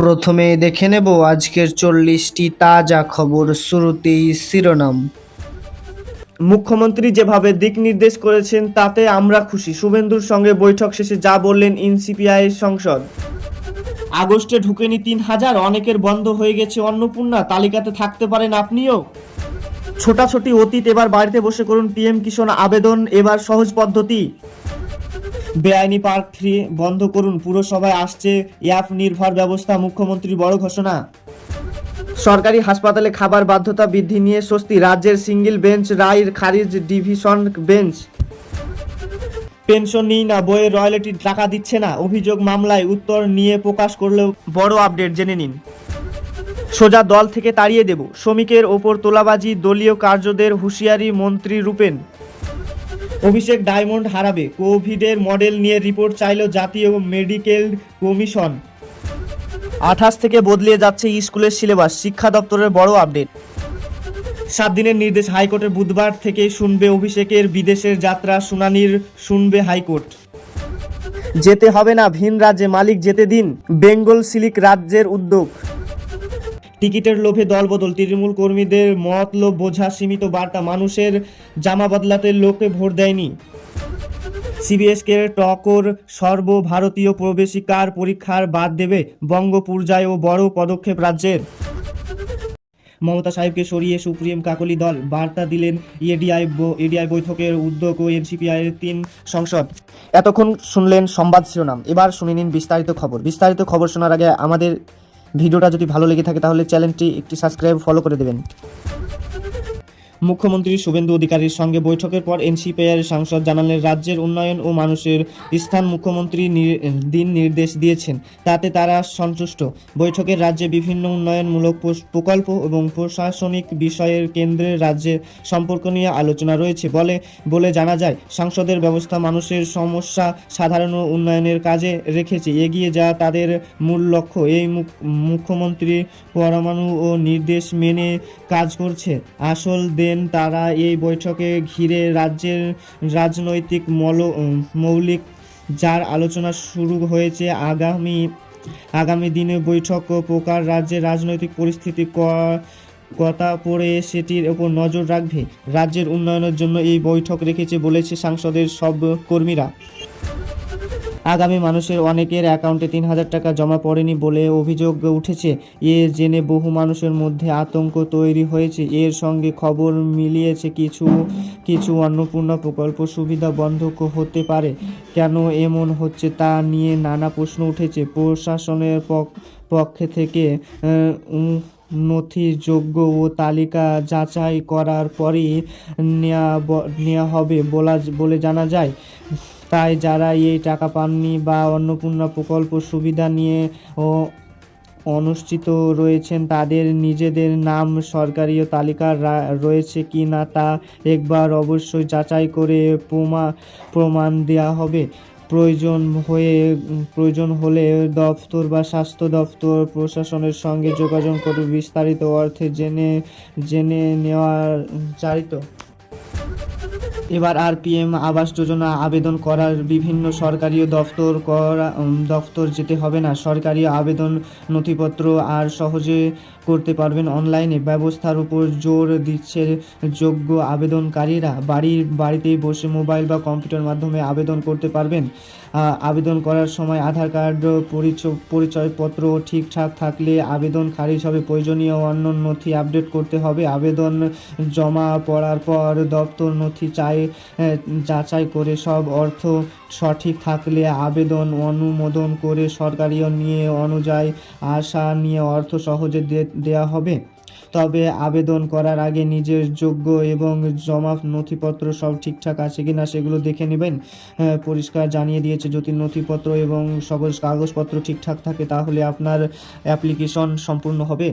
প্রথমে দেখে নেব আজকের 40টি তাজা খবর। শুরুতেই শিরোনাম। মুখ্যমন্ত্রী যেভাবে দিক নির্দেশ করেছেন তাতে আমরা খুশি। শুভেন্দুর সঙ্গে বৈঠক শেষে যা বললেন এনসিপিআই সংসদ। আগস্টে ঢুকেনি 3000, অনেকের বন্ধ হয়ে গেছে অন্নপূর্ণা, তালিকাতে থাকতে পারেন আপনিও। ছোটাছুটি অতীত, এবার বাড়িতে বসে করুন পিএম কিষাণ আবেদন, এবার সহজ পদ্ধতি। বেআইনি পার্ক ফ্রি বন্ধ করুন, পুরসভায় আসছে অ্যাপ নির্ভর ব্যবস্থা, মুখ্যমন্ত্রীর বড় ঘোষণা। সরকারি হাসপাতালে খাবার বাধ্যতা বৃদ্ধি নিয়ে স্বস্তি, রাজ্যের সিঙ্গেল বেঞ্চ রায় খারিজ ডিভিশন বেঞ্চ। পেনশন নিই না, বইয়ের রয়্যালটি টাকা দিচ্ছে না, অভিযোগ মামলায় উত্তর নিয়ে প্রকাশ করলেও বড় আপডেট জেনে নিন। সোজা দল থেকে তাড়িয়ে দেব, শ্রমিকের ওপর তোলাবাজি, দলীয় কার্যদের হুঁশিয়ারি মন্ত্রী রূপেন। অভিষেক ডায়মন্ড হারাবে, কোভিডের মডেল নিয়ে রিপোর্ট চাইল জাতীয় মেডিকেল কমিশন। 28 থেকে বদলে যাচ্ছে স্কুলের সিলেবাস, শিক্ষা দপ্তরের বড় আপডেট। 7 দিনের নির্দেশ হাইকোর্টের, বুধবার থেকে শুনবে অভিষেকের বিদেশের যাত্রা, শুনানির শুনবে হাইকোর্ট। যেতে হবে না ভিন রাজ্যে, মালিক যেতে দিন, বেঙ্গল সিল্ক রাজ্যের উদ্যোগ। টিকিটের লোভে দলবদল, তৃণমূল কর্মীদের মতলব বোঝা সীমিত বার্তা, মানুষের জামা বদলাতে লোকে ভোট দেয়নি। সিবিএসকে টকর সর্বভারতীয় প্রবেশিকার পরীক্ষার বাদ দেবে, বঙ্গোপর্যায়ে ও বড় পদক্ষেপ রাজ্যের। মমতা সাহেবকে সরিয়ে সুপ্রিম কাকলি দল, বার্তা দিলেন এডিআই বৈঠকের উদ্যোগ ও এনসিপিআইয়ের 3 সংসদ। এতক্ষণ শুনলেন সংবাদ শিরোনাম, এবার শুনে নিন বিস্তারিত খবর। বিস্তারিত খবর শোনার আগে আমাদের ভিডিওটা যদি ভালো লেগে থাকে তাহলে চ্যানেলটি একটি সাবস্ক্রাইব ফলো করে দেবেন। মুখ্যমন্ত্রী শুভেন্দু অধিকারীর সঙ্গে বৈঠকের পর এনসিপিআইয়ের সাংসদ জানালেন রাজ্যের উন্নয়ন ও মানুষের স্থান মুখ্যমন্ত্রী দিন নির্দেশ দিয়েছেন, তাতে তারা সন্তুষ্ট। বৈঠকের রাজ্যে বিভিন্ন উন্নয়নমূলক প্রকল্প এবং প্রশাসনিক বিষয়ের কেন্দ্রে রাজ্যের সম্পর্ক নিয়ে আলোচনা রয়েছে বলে জানা যায়। সাংসদের ব্যবস্থা মানুষের সমস্যা সাধারণ উন্নয়নের কাজে রেখেছে, এগিয়ে যাওয়া তাদের মূল লক্ষ্য। এই মুখ্যমন্ত্রী পরমাণু ও নির্দেশ মেনে কাজ করছে। আসল দেন তারা এই বৈঠকে ঘিরে রাজ্যের রাজনৈতিক মৌলিক যার আলোচনা শুরু হয়েছে। আগামী দিনে বৈঠক প্রকার রাজ্যের রাজনৈতিক পরিস্থিতি কথা পড়ে সেটির উপর নজর রাখবে। রাজ্যের উন্নয়নের জন্য এই বৈঠক রেখেছে বলেছে সাংসদের সব কর্মীরা। আগামী মানুষের অনেকের অ্যাকাউন্টে 3000 টাকা জমা পড়েনি বলে অভিযোগ উঠেছে। এ জেনে বহু মানুষের মধ্যে আতঙ্ক তৈরি হয়েছে। এর সঙ্গে খবর মিলিয়েছে কিছু অন্নপূর্ণা প্রকল্প সুবিধা বন্ধ হতে পারে। কেন এমন হচ্ছে তা নিয়ে নানা প্রশ্ন উঠেছে। প্রশাসনের পক্ষে থেকে নথিযোগ্য ও তালিকা যাচাই করার পরই নেওয়া হবে বলে জানা যায়। তাই যারা এই টাকা পাননি বা অন্নপূর্ণা প্রকল্প সুবিধা নিয়ে অনুষ্ঠিত রয়েছেন তাদের নিজেদের নাম সরকারি তালিকা রয়েছে কি না তা একবার অবশ্যই যাচাই করে প্রমাণ দেওয়া হবে। প্রয়োজন হলে দপ্তর বা স্বাস্থ্য দপ্তর প্রশাসনের সঙ্গে যোগাযোগ করে বিস্তারিত অর্থে জেনে নেওয়ার চাইত। এবার আর পিএম আবাস যোজনা আবেদন করার বিভিন্ন সরকারি দফতর যেতে হবে না। সরকারি আবেদন নথিপত্র আর সহজে করতে পারবেন অনলাইনে। ব্যবস্থার উপর জোর দিচ্ছে যোগ্য আবেদনকারীরা। বাড়িতেই বসে মোবাইল বা কম্পিউটার মাধ্যমে আবেদন করতে পারবেন। আবেদন করার সময় আধার কার্ড পরিচয়পত্র ঠিকঠাক থাকলে আবেদন খারিজ হবে। প্রয়োজনীয় অন্য নথি আপডেট করতে হবে। আবেদন জমা পড়ার পর দপ্তর নথি যাচাই করে সব অর্থ সঠিক থাকলে আবেদন অনুমোদন করে সরকারি নিয়ে অনুযায়ী আশা নিয়ে অর্থ সহজে দেওয়া হবে। তবে আবেদন করার আগে নিজের যোগ্য এবং জমা নথিপত্র সব ঠিকঠাক আছে কিনা সেগুলো দেখে নেবেন। পরিষ্কার জানিয়ে দিয়েছে যদি নথিপত্র এবং সকল কাগজপত্র ঠিকঠাক থাকে তাহলে আপনার অ্যাপ্লিকেশন সম্পূর্ণ হবে।